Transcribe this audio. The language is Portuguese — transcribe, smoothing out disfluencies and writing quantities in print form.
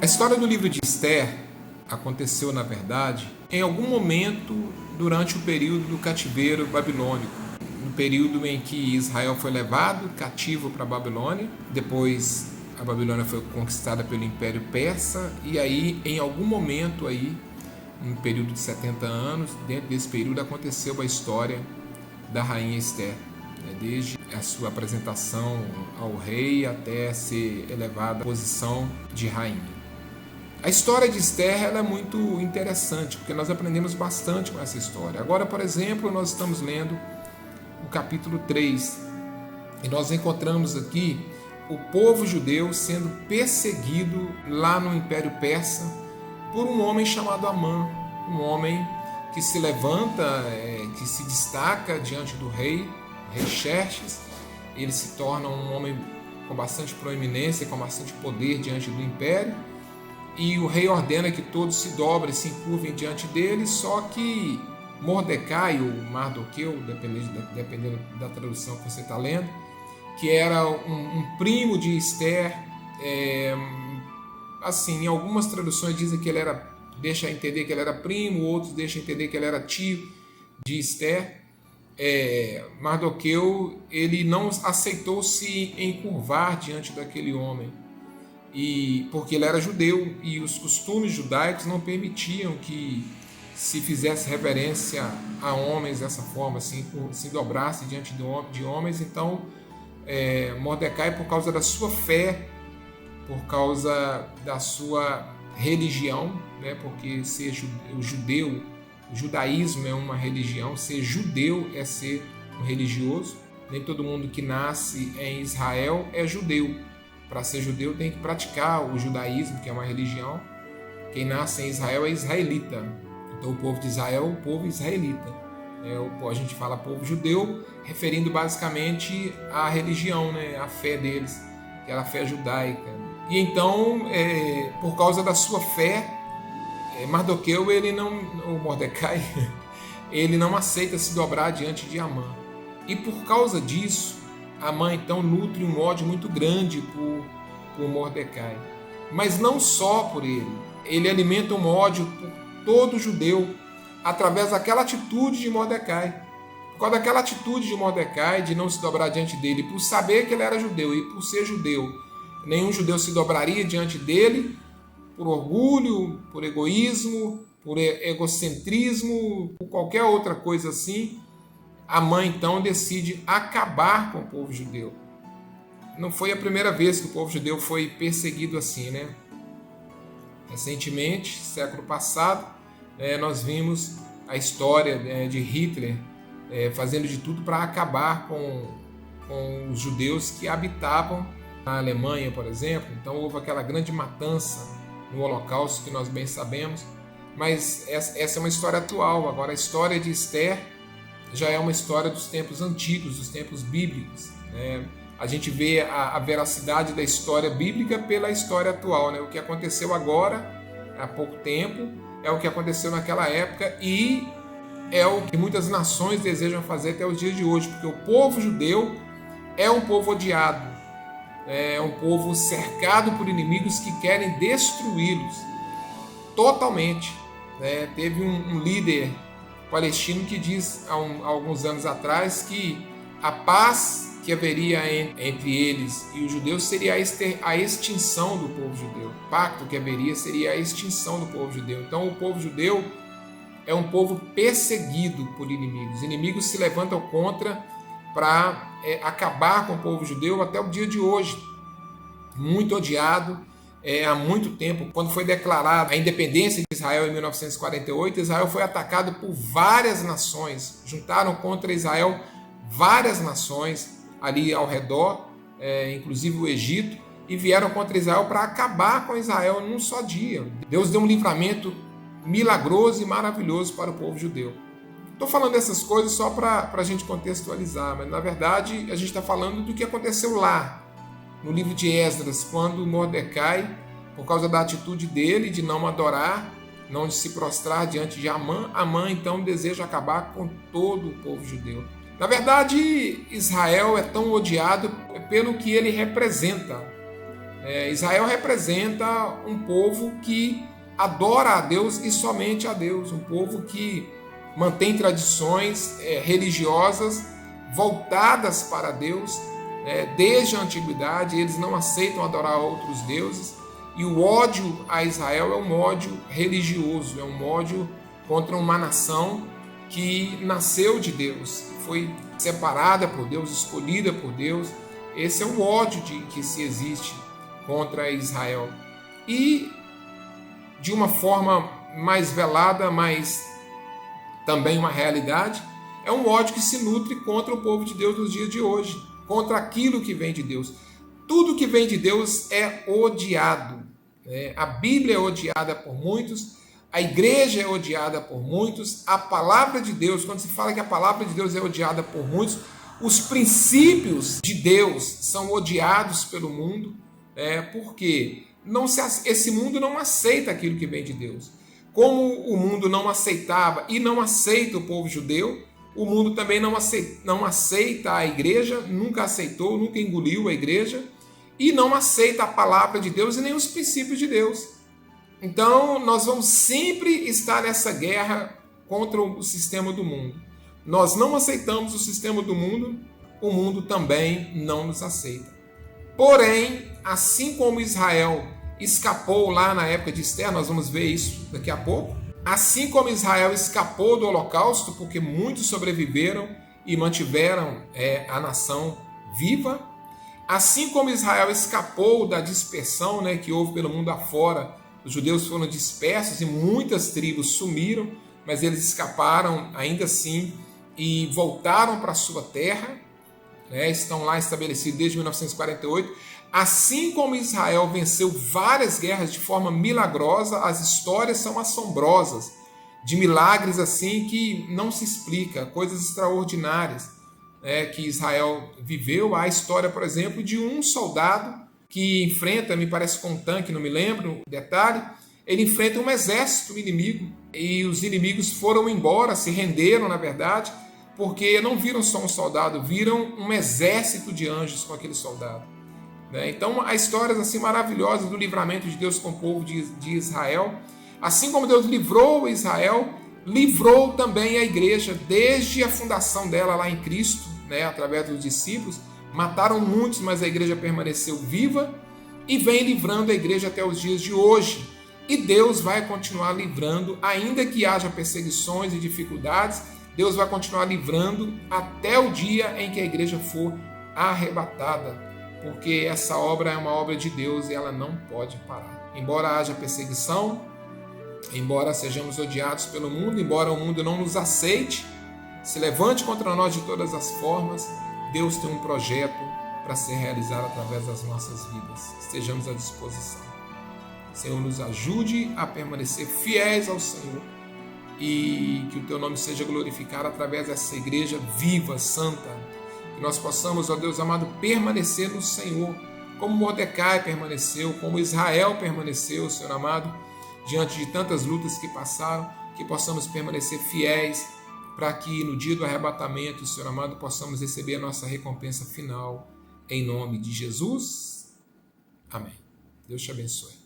A história do livro de Esther aconteceu, na verdade, em algum momento durante o período do cativeiro babilônico, no período em que Israel foi levado cativo para a Babilônia, depois a Babilônia foi conquistada pelo Império Persa, e aí, em algum momento aí, um período de 70 anos, dentro desse período aconteceu a história da rainha Esther, desde a sua apresentação ao rei até ser elevada à posição de rainha. A história de Esther ela é muito interessante, porque nós aprendemos bastante com essa história. Agora, por exemplo, nós estamos lendo o capítulo 3, e nós encontramos aqui o povo judeu sendo perseguido lá no Império Persa por um homem chamado Amã, um homem que se levanta, que se destaca diante do rei Xerxes. Ele se torna um homem com bastante proeminência, com bastante poder diante do império, e o rei ordena que todos se dobrem, se encurvem diante dele, só que Mordecai, ou Mardoqueu, dependendo da tradução que você está lendo, que era um primo de Esther, assim, em algumas traduções dizem que ele era, deixa entender que ele era primo, outros deixam entender que ele era tio de Esther. Mardoqueu, ele não aceitou se encurvar diante daquele homem, e porque ele era judeu e os costumes judaicos não permitiam que se fizesse reverência a homens dessa forma, assim, se dobrasse diante de homens. Então Mordecai, por causa da sua fé, por causa da sua religião, né, porque ser judeu, o judaísmo é uma religião, ser judeu é ser um religioso. Nem todo mundo que nasce em Israel é judeu. Para ser judeu tem que praticar o judaísmo, que é uma religião. Quem nasce em Israel é israelita. Então o povo de Israel é o povo israelita. A gente fala povo judeu, referindo basicamente à religião, né, à fé deles, que era a fé judaica. E então, por causa da sua fé, Mardoqueu, o Mordecai, ele não aceita se dobrar diante de Amã. E por causa disso, Amã então nutre um ódio muito grande por Mordecai. Mas não só por ele alimenta um ódio por todo judeu, através daquela atitude de Mordecai. Por causa daquela atitude de Mordecai, de não se dobrar diante dele, por saber que ele era judeu, e por ser judeu, nenhum judeu se dobraria diante dele, por orgulho, por egoísmo, por egocentrismo, por qualquer outra coisa assim. Amã então decide acabar com o povo judeu. Não foi a primeira vez que o povo judeu foi perseguido assim, né? Recentemente, século passado, nós vimos a história de Hitler fazendo de tudo para acabar com os judeus que habitavam na Alemanha, por exemplo. Então houve aquela grande matança no Holocausto, que nós bem sabemos. Mas essa é uma história atual. Agora, a história de Esther já é uma história dos tempos antigos, dos tempos bíblicos, né? A gente vê a veracidade da história bíblica pela história atual, né? O que aconteceu agora, há pouco tempo, é o que aconteceu naquela época, e é o que muitas nações desejam fazer até os dias de hoje, porque o povo judeu é um povo odiado, é um povo cercado por inimigos que querem destruí-los totalmente, né? Teve um líder palestino que diz há alguns anos atrás que a paz que haveria entre eles e os judeus seria a extinção do povo judeu. O pacto que haveria seria a extinção do povo judeu. Então o povo judeu é um povo perseguido por inimigos. Inimigos se levantam contra para acabar com o povo judeu até o dia de hoje. Muito odiado. Há muito tempo, quando foi declarada a independência de Israel em 1948, Israel foi atacado por várias nações. Juntaram contra Israel várias nações ali ao redor, inclusive o Egito, e vieram contra Israel para acabar com Israel num só dia. Deus deu um livramento milagroso e maravilhoso para o povo judeu. Estou falando essas coisas só para a gente contextualizar, mas na verdade a gente está falando do que aconteceu lá, no livro de Esdras, quando Mordecai, por causa da atitude dele de não adorar, não de se prostrar diante de Amã, Amã então deseja acabar com todo o povo judeu. Na verdade, Israel é tão odiado pelo que ele representa. Israel representa um povo que adora a Deus e somente a Deus, um povo que mantém tradições religiosas voltadas para Deus. Desde a antiguidade, eles não aceitam adorar outros deuses, e o ódio a Israel é um ódio religioso, é um ódio contra uma nação que nasceu de Deus, foi separada por Deus, escolhida por Deus. Esse é o ódio que se existe contra Israel. E de uma forma mais velada, mas também uma realidade, é um ódio que se nutre contra o povo de Deus nos dias de hoje, contra aquilo que vem de Deus. Tudo que vem de Deus é odiado. A Bíblia é odiada por muitos, a igreja é odiada por muitos, a palavra de Deus, quando se fala que a palavra de Deus é odiada por muitos, os princípios de Deus são odiados pelo mundo, porque esse mundo não aceita aquilo que vem de Deus. Como o mundo não aceitava e não aceita o povo judeu, o mundo também não aceita a igreja, nunca aceitou, nunca engoliu a igreja, e não aceita a palavra de Deus e nem os princípios de Deus. Então, nós vamos sempre estar nessa guerra contra o sistema do mundo. Nós não aceitamos o sistema do mundo, o mundo também não nos aceita. Porém, assim como Israel escapou lá na época de Esther, nós vamos ver isso daqui a pouco, assim como Israel escapou do holocausto, porque muitos sobreviveram e mantiveram a nação viva, assim como Israel escapou da dispersão que houve pelo mundo afora, os judeus foram dispersos e muitas tribos sumiram, mas eles escaparam ainda assim e voltaram para a sua terra, estão lá estabelecidos desde 1948. Assim como Israel venceu várias guerras de forma milagrosa, as histórias são assombrosas, de milagres assim que não se explica, coisas extraordinárias que Israel viveu. Há a história, por exemplo, de um soldado que enfrenta, me parece com um tanque, não me lembro o detalhe, ele enfrenta um exército inimigo e os inimigos foram embora, se renderam na verdade, porque não viram só um soldado, viram um exército de anjos com aquele soldado. Então, há histórias assim maravilhosas do livramento de Deus com o povo de Israel. Assim como Deus livrou Israel, livrou também a igreja desde a fundação dela lá em Cristo, através dos discípulos. Mataram muitos, mas a igreja permaneceu viva e vem livrando a igreja até os dias de hoje. E Deus vai continuar livrando, ainda que haja perseguições e dificuldades, Deus vai continuar livrando até o dia em que a igreja for arrebatada. Porque essa obra é uma obra de Deus e ela não pode parar. Embora haja perseguição, embora sejamos odiados pelo mundo, embora o mundo não nos aceite, se levante contra nós de todas as formas, Deus tem um projeto para ser realizado através das nossas vidas. Estejamos à disposição. Senhor, nos ajude a permanecer fiéis ao Senhor e que o Teu nome seja glorificado através dessa igreja viva, santa. Que nós possamos, ó Deus amado, permanecer no Senhor, como Mordecai permaneceu, como Israel permaneceu, Senhor amado, diante de tantas lutas que passaram, que possamos permanecer fiéis, para que no dia do arrebatamento, Senhor amado, possamos receber a nossa recompensa final, em nome de Jesus. Amém. Deus te abençoe.